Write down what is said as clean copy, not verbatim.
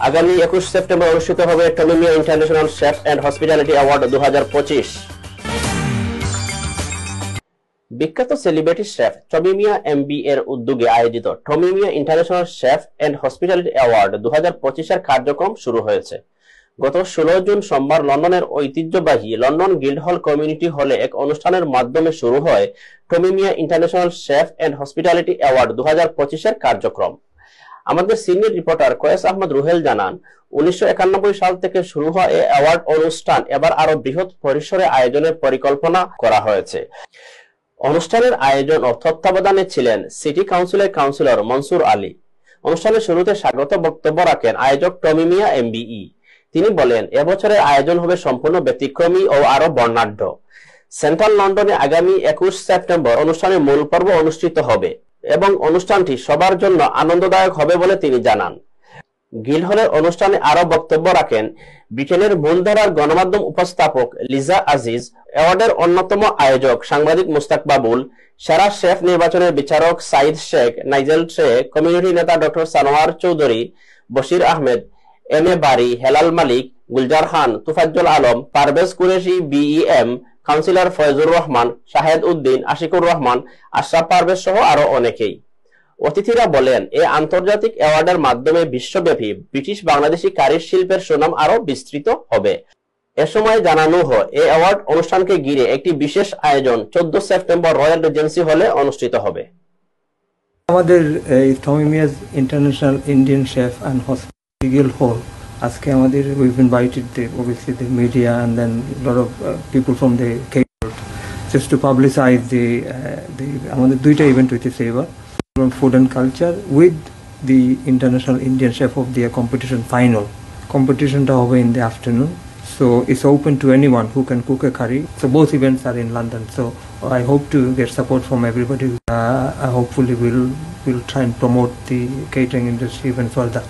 আগামী 21 সেপ্টেম্বর অনুষ্ঠিত হবে Tommy Miah international chef and hospitality award 2025। বিখ্যাত celebrity chef Tommy Miah MB এর উদ্যোগে আয়োজিত Tommy Miah international chef and hospitality award 2025 এর কার্যক্রম শুরু হয়েছে। গত 16 জুন সোমবার লন্ডনের ঐতিহ্যবাহী লন্ডন গিল্ডহল কমিউনিটি হলে এক অনুষ্ঠানের মাধ্যমে শুরু হয় Tommy Miah international chef and hospitality award 2025 এর কার্যক্রম। আমাদের সিনিয়র রিপোর্টার কয়েস আহমদ রুহেল জানান, 1991 সাল থেকে শুরু হওয়া এই অ্যাওয়ার্ড অনুষ্ঠান এবার আরো বৃহৎ পরিসরে আয়োজনের পরিকল্পনা করা হয়েছে। অনুষ্ঠানের আয়োজন ও তত্ত্বাবধানে ছিলেন সিটি কাউন্সিলের কাউন্সিলর মনসুর আলী। অনুষ্ঠানের শুরুতে স্বাগত বক্তব্য রাখেন আয়োজক টমি মিয়া এমবিই। তিনি বলেন, এবছরের আয়োজন হবে সম্পূর্ণ ব্যতিক্রমী ও আরো বর্ণাঢ্য। সেন্ট্রাল লন্ডনে আগামী 21 সেপ্টেম্বর অনুষ্ঠানের মূল পর্ব অনুষ্ঠিত হবে এবং অনুষ্ঠানটি সবার জন্য আনন্দদায়ক হবে বলে তিনি জানান। গিল্ডহলের অনুষ্ঠানে আরো বক্তব্য রাখেন ব্রিটেনের মূলধারার গণমাধ্যম উপস্থাপক লিজা আজিজ, অ্যাওয়ার্ডের অন্যতম আয়োজক সাংবাদিক মুস্তাক বাবুল, সেরা শেফ নির্বাচনের বিচারক Saeed Sheikh, Nigel Trey, community নেতা doctor Sanowar Chowdhury, Bashir Ahmed, M A Bari, Helal Malik, Gulzar Khan, Tofazzal Alam, Parvez Qureshi BEM, councillor Foyzur Rahman, Shahed Uddin, Ashikur Rahman, Ashraf Parvez সহ আরো অনেকেই। অতিথিরা বলেন, এই আন্তর্জাতিক অ্যাওয়ার্ডের মাধ্যমে বিশ্বব্যাপী ব্রিটিশ বাংলাদেশি কারির শিল্পের সুনাম আরো বিস্তৃত হবে। এ সময় জানানো হয়, এই অ্যাওয়ার্ড অনুষ্ঠানকে ঘিরে একটি বিশেষ আয়োজন 14 সেপ্টেম্বর রয়্যাল রিজেন্সি হলে অনুষ্ঠিত হবে। আমাদের এই Tommy Miah's international Indian chef and hospital হল আজকে আমাদের we've invited obviously the media and then a lot of people from the world just to publicize the আমাদের দুইটা ইভেন্ট হইতেছে এবার, food and culture with the international Indian chef of the competition final. Competitionটা হবে in the afternoon, so it's open to anyone who can cook a curry. So both events are in London, so I hope to get support from everybody. Hopefully we'll try and promote the catering industry even further.